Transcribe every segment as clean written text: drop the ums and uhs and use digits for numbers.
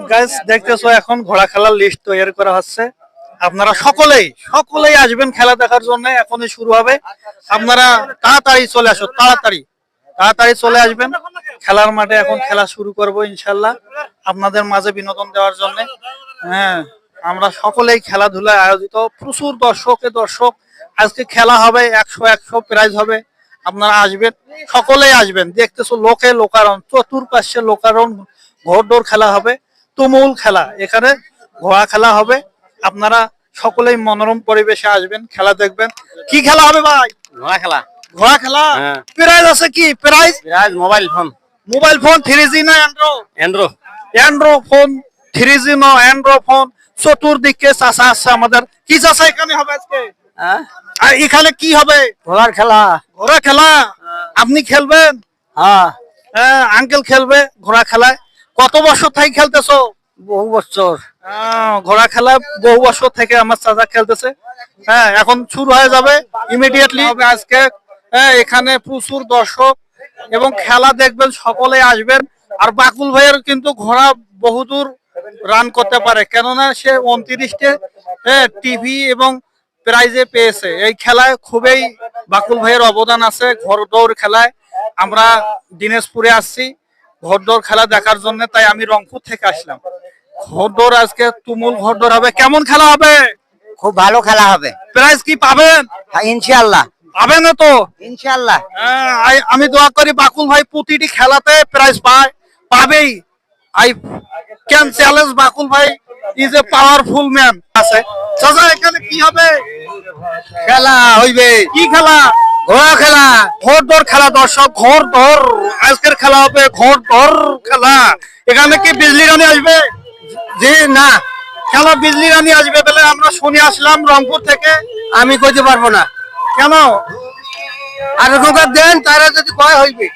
Guys দেখতেছো এখন ঘোড়া খেলার লিস্ট তৈরি করা হচ্ছে। আপনারা সকলেই আসবেন খেলা দেখার জন্য। এখনই শুরু হবে, আপনারা তাড়াতাড়ি চলে আসো, তাড়াতাড়ি চলে আসবেন খেলার মাঠে। এখন খেলা শুরু করব ইনশাল্লাহ আপনাদের মাঝে বিনোদন দেওয়ার জন্য। হ্যাঁ, আমরা সকলেই খেলাধুলায় আয়োজিত, প্রচুর দর্শক আজকে খেলা হবে, 100 প্রাইজ হবে। আপনারা আসবেন, সকলেই আসবেন। দেখতেছো লোকারণ, চতুর্পাশে লোকারণ, ঘোড়দৌড় খেলা হবে, তুমুল খেলা। এখানে ঘোড়া খেলা হবে। আপনারা সকলেই মনোরম পরিবেশে আসবেন, খেলা দেখবেন। কি খেলা হবে ভাই? ঘোড়া খেলা। প্রাইজ আছে কি? প্রাইজ মোবাইল ফোন 3G না অ্যান্ড্রো ফোন, 3G না অ্যান্ড্রো ফোন। চতুর্দিকে চাষা আছে আমাদের। কি চাষা এখানে হবে আজকে? আর এখানে কি হবে? ঘোড়া খেলা। আপনি খেলবেন? হ্যাঁ, আঙ্কেল খেলবে ঘোড়া খেলায়। কত বছর থেকে খেলতেছো? বহু বছর। ঘোড়া খেলা বহু বছর থেকে আমার চাচা খেলতেছে। হ্যাঁ, এখন শুরু হয়ে যাবে ইমিডিয়েটলি হবে আজকে। হ্যাঁ, এখানে প্রচুর দর্শক এবং খেলা দেখবেন, সকলে আসবেন। আর বাকুল ভাইয়ের কিন্তু ঘোড়া বহুদূর রান করতে পারে, কেননা সে 29টে টিভি এবং প্রাইজে পেয়েছে। এই খেলায় খুবই বাকুল ভাইয়ের অবদান আছে। ঘোড়দৌড় খেলায় আমরা দিনাজপুরে আসছি ঘোড়দৌড় খেলা দেখার জন্য, তাই আমি রংপুর থেকে আসলাম। ঘোড়দৌড় আজকে তুমুল ঘোড়দৌড় হবে। কেমন খেলা হবে? খুব ভালো খেলা হবে। প্রাইজ কি পাবেন? ইনশাআল্লাহ পাবেন না তো? ইনশাআল্লাহ। আমি দোয়া করি বাকুল ভাই প্রতিটি খেলাতে প্রাইজ পাবেই। আই ক্যান চ্যালেঞ্জ বাকুল ভাই ইজ এ পাওয়ারফুল ম্যান। আছে চাচা, এখানে কি হবে? খেলা হইবে। কি খেলা? ঘোড়া খেলা। ঘোড়দৌড় খেলা। দর্শক, ঘোড়দৌড় আজকের খেলা হবে, ঘোড়দৌড় খেলা। এখানে কি বিজলি রানী আসবে? জি না, খেলা বিজলি রানী আসবে বলে আমরা শুনে আসলাম রংপুর থেকে। আমি কইতে পারবো না। কেন? আর ওখানকার দেন তারা যদি কয় হইবে।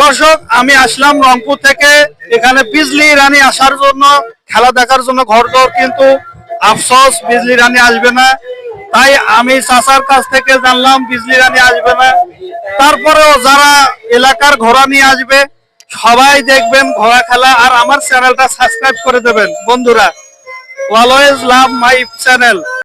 দর্শক, আমি আসলাম রংপুর থেকে এখানে বিজলি রানী আসার জন্য, খেলা দেখার জন্য ঘোড়দৌড়, কিন্তু আফসোস বিজলি রানী আসবে না। তাই আমি চাচার কাছ থেকে জানলাম বিজলি রানী আসবে না। তারপরেও যারা এলাকার ঘোড়া নিয়ে আসবে সবাই দেখবেন ঘোড়া খেলা। আর আমার চ্যানেলটা সাবস্ক্রাইব করে দেবেন বন্ধুরা। Always love my channel.